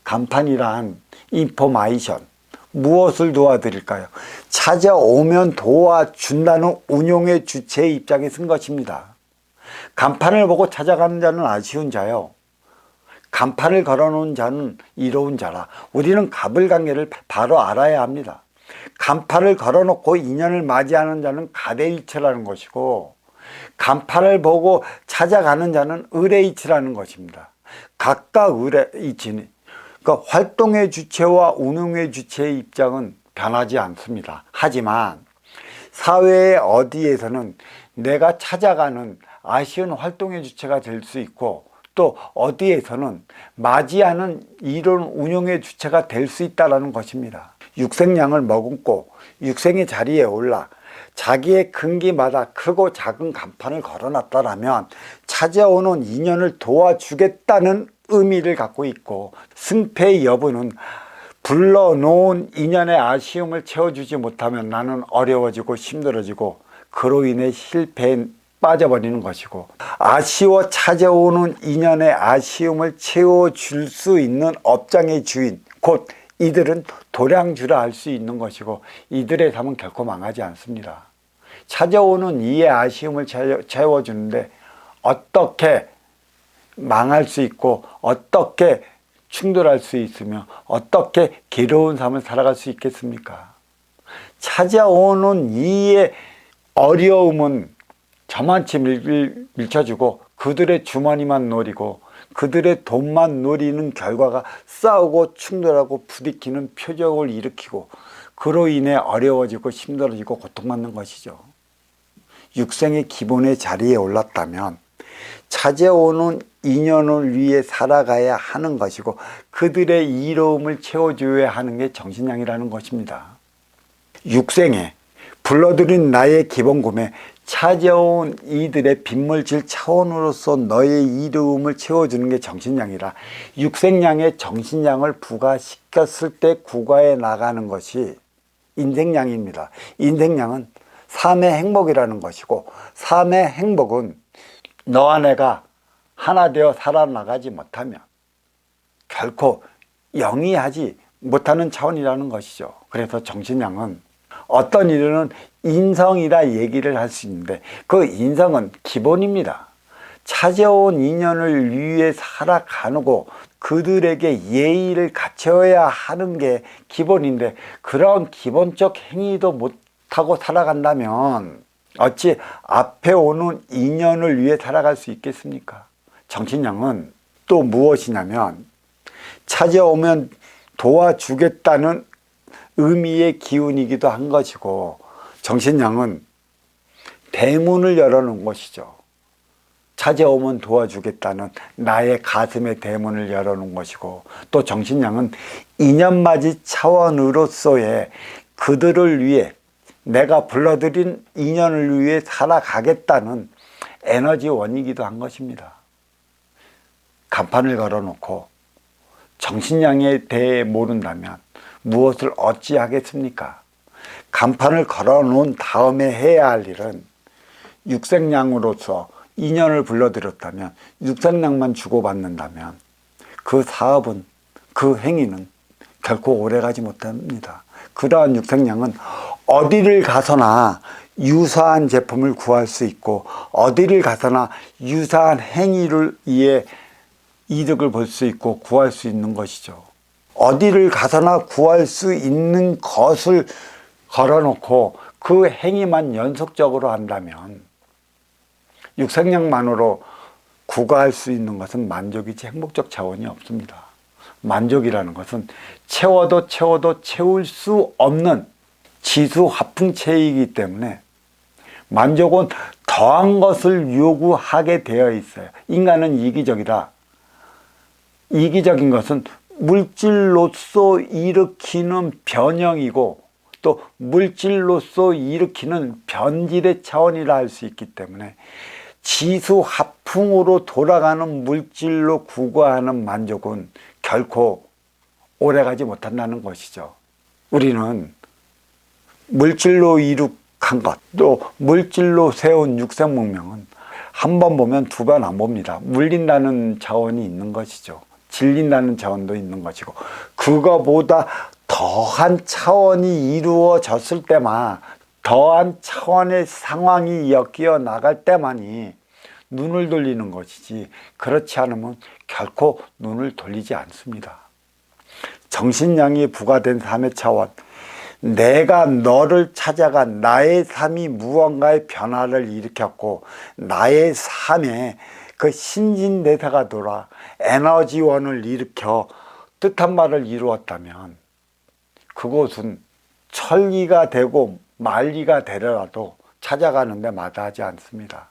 간판이란 인포메이션, 무엇을 도와드릴까요? 찾아오면 도와준다는 운용의 주체의 입장에 쓴 것입니다. 간판을 보고 찾아가는 자는 아쉬운 자요, 간판을 걸어놓은 자는 이로운 자라. 우리는 갑을관계를 바로 알아야 합니다. 간판을 걸어놓고 인연을 맞이하는 자는 가대일체라는 것이고, 간판을 보고 찾아가는 자는 의례이치라는 것입니다. 각각 의례이치니, 그러니까 활동의 주체와 운용의 주체의 입장은 변하지 않습니다. 하지만 사회의 어디에서는 내가 찾아가는 아쉬운 활동의 주체가 될 수 있고, 또 어디에서는 맞이하는 이런 운용의 주체가 될 수 있다는 것입니다. 육생량을 머금고 육생의 자리에 올라 자기의 근기마다 크고 작은 간판을 걸어놨다라면 찾아오는 인연을 도와주겠다는 의미를 갖고 있고, 승패의 여부는 불러놓은 인연의 아쉬움을 채워주지 못하면 나는 어려워지고 힘들어지고 그로 인해 실패에 빠져버리는 것이고, 아쉬워 찾아오는 인연의 아쉬움을 채워줄 수 있는 업장의 주인, 곧 이들은 도량주라 할 수 있는 것이고, 이들의 삶은 결코 망하지 않습니다. 찾아오는 이의 아쉬움을 채워주는데 어떻게 망할 수 있고, 어떻게 충돌할 수 있으며, 어떻게 괴로운 삶을 살아갈 수 있겠습니까? 찾아오는 이의 어려움은 저만치 밀쳐주고 그들의 주머니만 노리고 그들의 돈만 노리는 결과가 싸우고 충돌하고 부딪히는 표적을 일으키고, 그로 인해 어려워지고 힘들어지고 고통받는 것이죠. 육생의 기본의 자리에 올랐다면 찾아오는 인연을 위해 살아가야 하는 것이고, 그들의 이로움을 채워줘야 하는 게 정신량이라는 것입니다. 육생에 불러들인 나의 기본구매, 찾아온 이들의 빗물질 차원으로서 너의 이로움을 채워주는 게 정신량이라, 육생량에 정신량을 부과시켰을 때 구가해 나가는 것이 인생량입니다. 인생량은 삶의 행복이라는 것이고, 삶의 행복은 너와 내가 하나 되어 살아나가지 못하면 결코 영위하지 못하는 차원이라는 것이죠. 그래서 정신량은 어떤 일은 인성이라 얘기를 할 수 있는데, 그 인성은 기본입니다. 찾아온 인연을 위해 살아가고 그들에게 예의를 갖춰야 하는 게 기본인데, 그런 기본적 행위도 못하고 살아간다면 어찌 앞에 오는 인연을 위해 살아갈 수 있겠습니까? 정신량은 또 무엇이냐면, 찾아오면 도와주겠다는 의미의 기운이기도 한 것이고, 정신량은 대문을 열어놓은 것이죠. 찾아오면 도와주겠다는 나의 가슴의 대문을 열어놓은 것이고, 또 정신량은 인연맞이 차원으로서의 그들을 위해, 내가 불러들인 인연을 위해 살아가겠다는 에너지원이기도 한 것입니다. 간판을 걸어놓고 정신량에 대해 모른다면 무엇을 어찌하겠습니까? 간판을 걸어놓은 다음에 해야 할 일은 육생량으로서 인연을 불러들였다면, 육생량만 주고받는다면 그 사업은, 그 행위는 결코 오래가지 못합니다. 그러한 육생량은 어디를 가서나 유사한 제품을 구할 수 있고, 어디를 가서나 유사한 행위를 위해 이득을 볼 수 있고 구할 수 있는 것이죠. 어디를 가서나 구할 수 있는 것을 걸어놓고 그 행위만 연속적으로 한다면 육생량만으로 구가할 수 있는 것은 만족이지 행복적 차원이 없습니다. 만족이라는 것은 채워도 채울 수 없는 지수화풍체이기 때문에 만족은 더한 것을 요구하게 되어 있어요. 인간은 이기적이다. 이기적인 것은 물질로서 일으키는 변형이고, 또 물질로서 일으키는 변질의 차원이라 할 수 있기 때문에 지수화풍으로 돌아가는 물질로 구가하는 만족은 결코 오래가지 못한다는 것이죠. 우리는 물질로 이룩한 것, 또 물질로 세운 육생문명은 한 번 보면 두 번 안 봅니다. 물린다는 차원이 있는 것이죠. 질린다는 차원도 있는 것이고, 그거보다 더한 차원이 이루어졌을 때만, 더한 차원의 상황이 엮여 나갈 때만이 눈을 돌리는 것이지, 그렇지 않으면 결코 눈을 돌리지 않습니다. 정신량이 부과된 삶의 차원, 내가 너를 찾아가 나의 삶이 무언가의 변화를 일으켰고, 나의 삶에 그 신진대사가 돌아 에너지원을 일으켜 뜻한 바를 이루었다면, 그곳은 천리가 되고 만리가 되더라도 찾아가는데 마다하지 않습니다.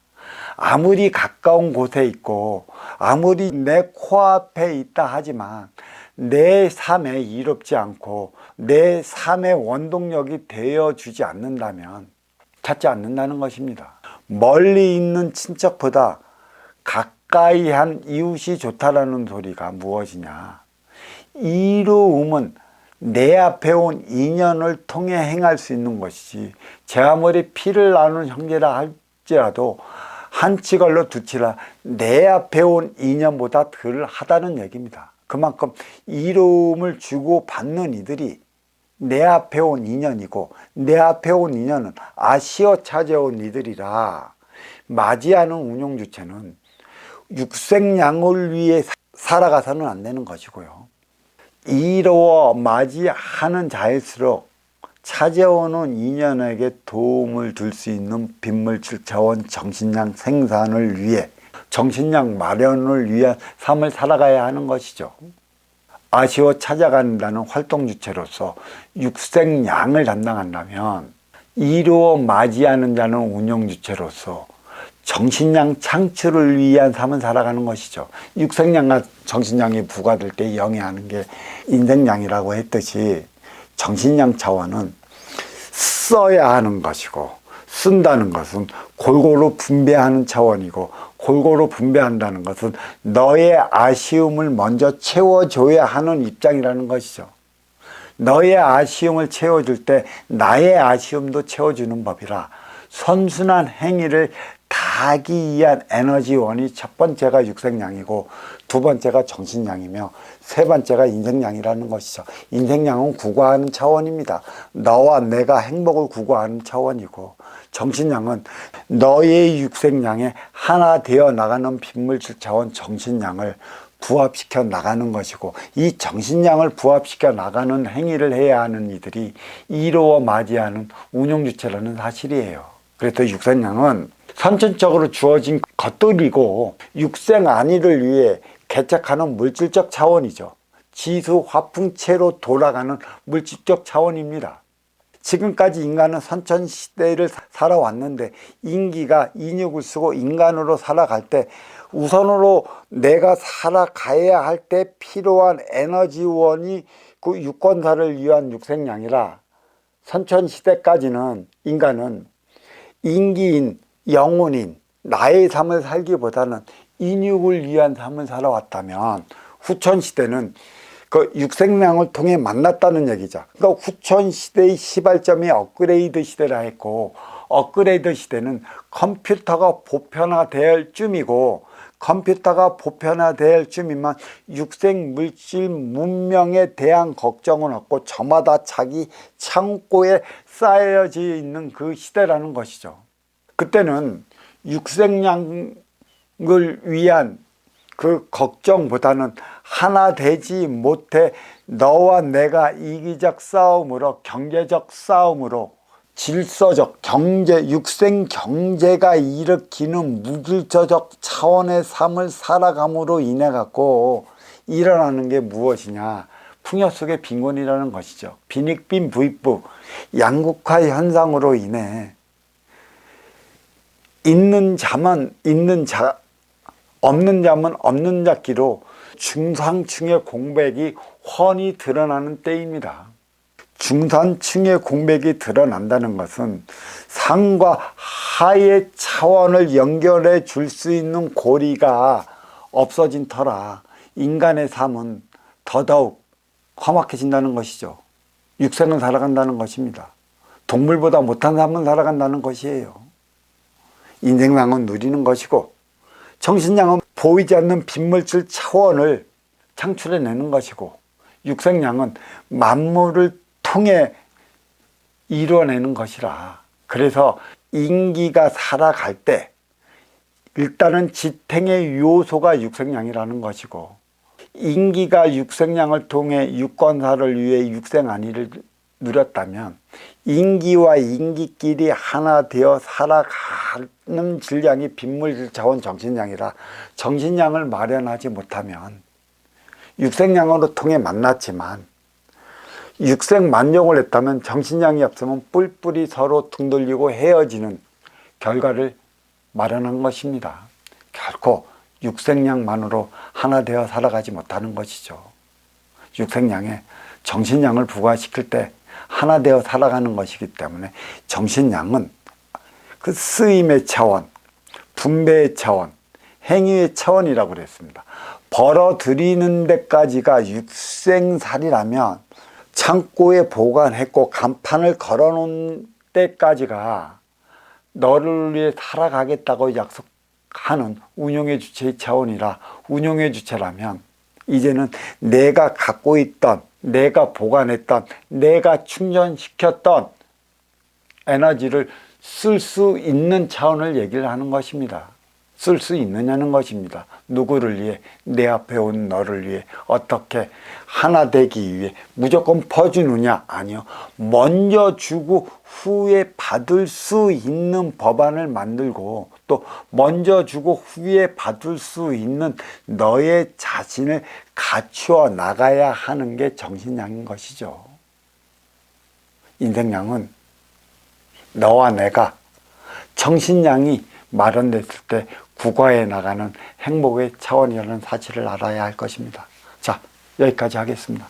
아무리 가까운 곳에 있고 아무리 내 코앞에 있다 하지만 내 삶에 이롭지 않고 내 삶의 원동력이 되어주지 않는다면 찾지 않는다는 것입니다. 멀리 있는 친척보다 가까이 한 이웃이 좋다라는 소리가 무엇이냐? 이로움은 내 앞에 온 인연을 통해 행할 수 있는 것이지, 제 아무리 피를 나눈 형제라 할지라도 한치 걸러 두치라 내 앞에 온 인연보다 덜 하다는 얘기입니다. 그만큼 이로움을 주고 받는 이들이 내 앞에 온 인연이고, 내 앞에 온 인연은 아쉬워 찾아온 이들이라, 맞이하는 운용주체는 육생양을 위해 살아가서는 안 되는 것이고요. 이로워 맞이하는 자일수록 찾아오는 인연에게 도움을 줄 수 있는 빈물질 차원 정신량 생산을 위해, 정신량 마련을 위한 삶을 살아가야 하는 것이죠. 아쉬워 찾아간다는 활동 주체로서 육생양을 담당한다면, 이루어 맞이하는 자는 운영 주체로서 정신량 창출을 위한 삶을 살아가는 것이죠. 육생량과 정신량이 부과될 때 영위하는 게 인생량이라고 했듯이, 정신량 차원은 써야 하는 것이고, 쓴다는 것은 골고루 분배하는 차원이고, 골고루 분배한다는 것은 너의 아쉬움을 먼저 채워줘야 하는 입장이라는 것이죠. 너의 아쉬움을 채워줄 때 나의 아쉬움도 채워주는 법이라, 선순환 행위를 다하기 위한 에너지원이 첫 번째가 육생량이고, 두 번째가 정신량이며, 세 번째가 인생량이라는 것이죠. 인생량은 구과하는 차원입니다. 너와 내가 행복을 구과하는 차원이고, 정신량은 너의 육생량에 하나 되어 나가는 빈물질 차원 정신량을 부합시켜 나가는 것이고, 이 정신량을 부합시켜 나가는 행위를 해야 하는 이들이 이로워 맞이하는 운용주체라는 사실이에요. 그래서 육생량은 선천적으로 주어진 것들이고, 육생 안위를 위해 개척하는 물질적 차원이죠. 지수 화풍체로 돌아가는 물질적 차원입니다. 지금까지 인간은 선천시대를 살아왔는데, 인기가 인육을 쓰고 인간으로 살아갈 때 우선으로 내가 살아가야 할 때 필요한 에너지원이 그 유권사를 위한 육생량이라, 선천시대까지는 인간은 인기인, 영혼인 나의 삶을 살기보다는 인육을 위한 삶을 살아왔다면, 후천시대는 그 육생량을 통해 만났다는 얘기죠. 그러니까 후천시대의 시발점이 업그레이드 시대라 했고, 업그레이드 시대는 컴퓨터가 보편화될 쯤이고, 컴퓨터가 보편화될 쯤이면 육생 물질 문명에 대한 걱정은 없고 저마다 자기 창고에 쌓여져 있는 그 시대라는 것이죠. 그때는 육생량을 위한 그 걱정보다는 하나 되지 못해 너와 내가 이기적 싸움으로, 경제적 싸움으로, 질서적 경제, 육생 경제가 일으키는 무질서적 차원의 삶을 살아감으로 인해 갖고 일어나는 게 무엇이냐? 풍요 속의 빈곤이라는 것이죠. 빈익빈 부익부, 양극화 현상으로 인해 있는 자만 있는 자, 없는 자만 없는 자기로 중산층의 공백이 훤히 드러나는 때입니다. 중산층의 공백이 드러난다는 것은 상과 하의 차원을 연결해 줄 수 있는 고리가 없어진 터라 인간의 삶은 더더욱 험악해진다는 것이죠. 육생은 살아간다는 것입니다. 동물보다 못한 삶은 살아간다는 것이에요. 인생량은 누리는 것이고, 정신량은 보이지 않는 빈물질 차원을 창출해내는 것이고, 육생량은 만물을 통해 이루어내는 것이라. 그래서 인기가 살아갈 때 일단은 지탱의 요소가 육생량이라는 것이고, 인기가 육생량을 통해 유권사를 위해 육생안위를 누렸다면 인기와 인기끼리 하나 되어 살아가는 질량이 빗물 자원 정신량이라, 정신량을 마련하지 못하면 육생량으로 통해 만났지만 육생 만족을 했다면 정신량이 없으면 뿔뿔이 서로 등 돌리고 헤어지는 결과를 마련한 것입니다. 결코 육생량만으로 하나 되어 살아가지 못하는 것이죠. 육생량에 정신량을 부과시킬 때 하나 되어 살아가는 것이기 때문에 정신량은 그 쓰임의 차원, 분배의 차원, 행위의 차원이라고 그랬습니다. 벌어들이는 데까지가 육생살이라면 창고에 보관했고 간판을 걸어놓은 때까지가 너를 위해 살아가겠다고 약속하는 운용의 주체의 차원이라, 운용의 주체라면 이제는 내가 갖고 있던, 내가 보관했던, 내가 충전시켰던 에너지를 쓸 수 있는 차원을 얘기를 하는 것입니다. 쓸 수 있느냐는 것입니다. 누구를 위해? 내 앞에 온 너를 위해. 어떻게 하나 되기 위해 무조건 퍼주느냐? 아니요. 먼저 주고 후에 받을 수 있는 법안을 만들고, 또 먼저 주고 후에 받을 수 있는 너의 자신을 갖추어 나가야 하는 게 정신량인 것이죠. 인생량은 너와 내가 정신량이 마련됐을 때 국가에 나가는 행복의 차원이라는 사실을 알아야 할 것입니다. 자, 여기까지 하겠습니다.